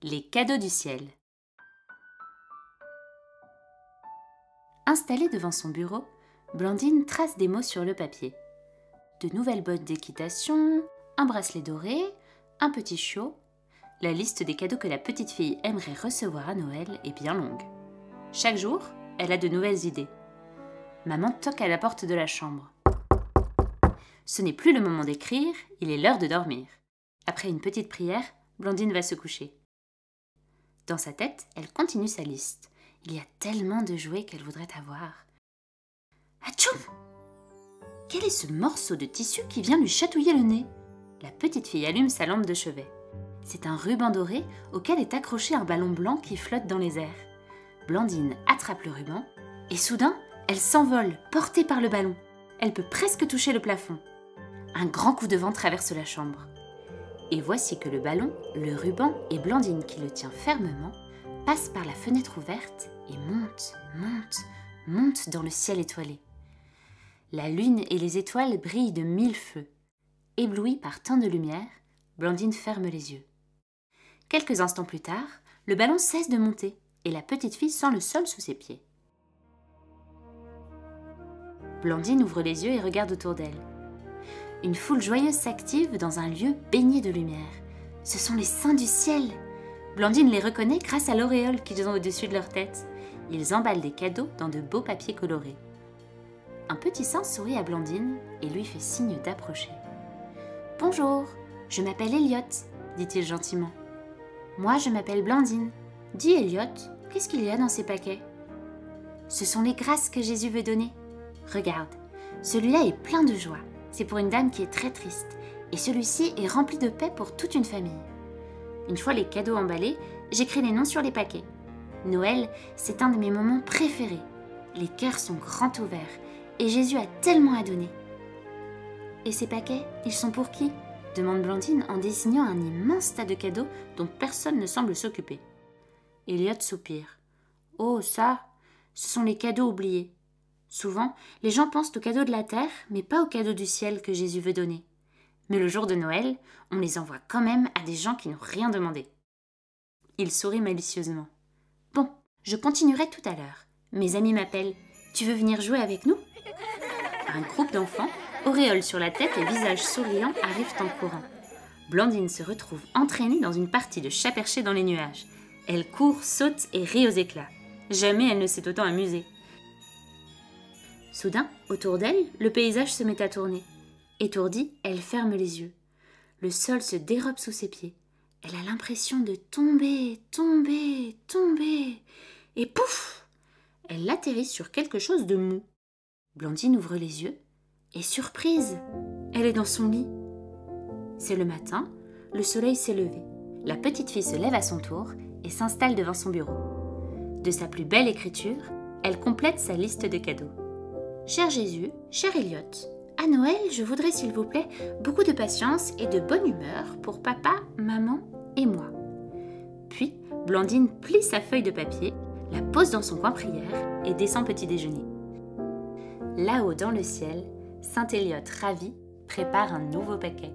Les cadeaux du ciel. Installée devant son bureau, Blandine trace des mots sur le papier. De nouvelles bottes d'équitation, un bracelet doré, un petit chiot. La liste des cadeaux que la petite fille aimerait recevoir à Noël est bien longue. Chaque jour, elle a de nouvelles idées. Maman toque à la porte de la chambre. Ce n'est plus le moment d'écrire, il est l'heure de dormir. Après une petite prière, Blandine va se coucher. Dans sa tête, elle continue sa liste. Il y a tellement de jouets qu'elle voudrait avoir. Atchoum! Quel est ce morceau de tissu qui vient lui chatouiller le nez? La petite fille allume sa lampe de chevet. C'est un ruban doré auquel est accroché un ballon blanc qui flotte dans les airs. Blandine attrape le ruban et soudain, elle s'envole, portée par le ballon. Elle peut presque toucher le plafond. Un grand coup de vent traverse la chambre. Et voici que le ballon, le ruban et Blandine qui le tient fermement passent par la fenêtre ouverte et montent dans le ciel étoilé. La lune et les étoiles brillent de mille feux. Éblouie par tant de lumière, Blandine ferme les yeux. Quelques instants plus tard, le ballon cesse de monter et la petite fille sent le sol sous ses pieds. Blandine ouvre les yeux et regarde autour d'elle. Une foule joyeuse s'active dans un lieu baigné de lumière. Ce sont les saints du ciel. Blandine les reconnaît grâce à l'auréole qu'ils ont au-dessus de leur tête. Ils emballent des cadeaux dans de beaux papiers colorés. Un petit saint sourit à Blandine et lui fait signe d'approcher. « Bonjour, je m'appelle Elliot, dit-il gentiment. « Moi, je m'appelle Blandine. Dis Elliot, qu'est-ce qu'il y a dans ces paquets ?»« Ce sont les grâces que Jésus veut donner. Regarde, celui-là est plein de joie. C'est pour une dame qui est très triste. Et celui-ci est rempli de paix pour toute une famille. Une fois les cadeaux emballés, j'écris les noms sur les paquets. Noël, c'est un de mes moments préférés. Les cœurs sont grands ouverts et Jésus a tellement à donner. »« Et ces paquets, ils sont pour qui ?» demande Blandine en désignant un immense tas de cadeaux dont personne ne semble s'occuper. Elliot soupire. « Oh, ça, ce sont les cadeaux oubliés. Souvent, les gens pensent aux cadeaux de la terre, mais pas aux cadeaux du ciel que Jésus veut donner. Mais le jour de Noël, on les envoie quand même à des gens qui n'ont rien demandé. » Il sourit malicieusement. « Bon, je continuerai tout à l'heure. Mes amis m'appellent. Tu veux venir jouer avec nous ?» Un groupe d'enfants, auréole sur la tête et visage souriant, arrivent en courant. Blandine se retrouve entraînée dans une partie de chat perché dans les nuages. Elle court, saute et rit aux éclats. Jamais elle ne s'est autant amusée. Soudain, autour d'elle, le paysage se met à tourner. Étourdie, elle ferme les yeux. Le sol se dérobe sous ses pieds. Elle a l'impression de tomber. Et pouf! Elle atterrit sur quelque chose de mou. Blandine ouvre les yeux et surprise, elle est dans son lit. C'est le matin, le soleil s'est levé. La petite fille se lève à son tour et s'installe devant son bureau. De sa plus belle écriture, elle complète sa liste de cadeaux. Cher Jésus, cher Elliot, à Noël, je voudrais s'il vous plaît beaucoup de patience et de bonne humeur pour papa, maman et moi. Puis, Blandine plie sa feuille de papier, la pose dans son coin prière et descend petit déjeuner. Là-haut dans le ciel, Saint Elliot ravi prépare un nouveau paquet.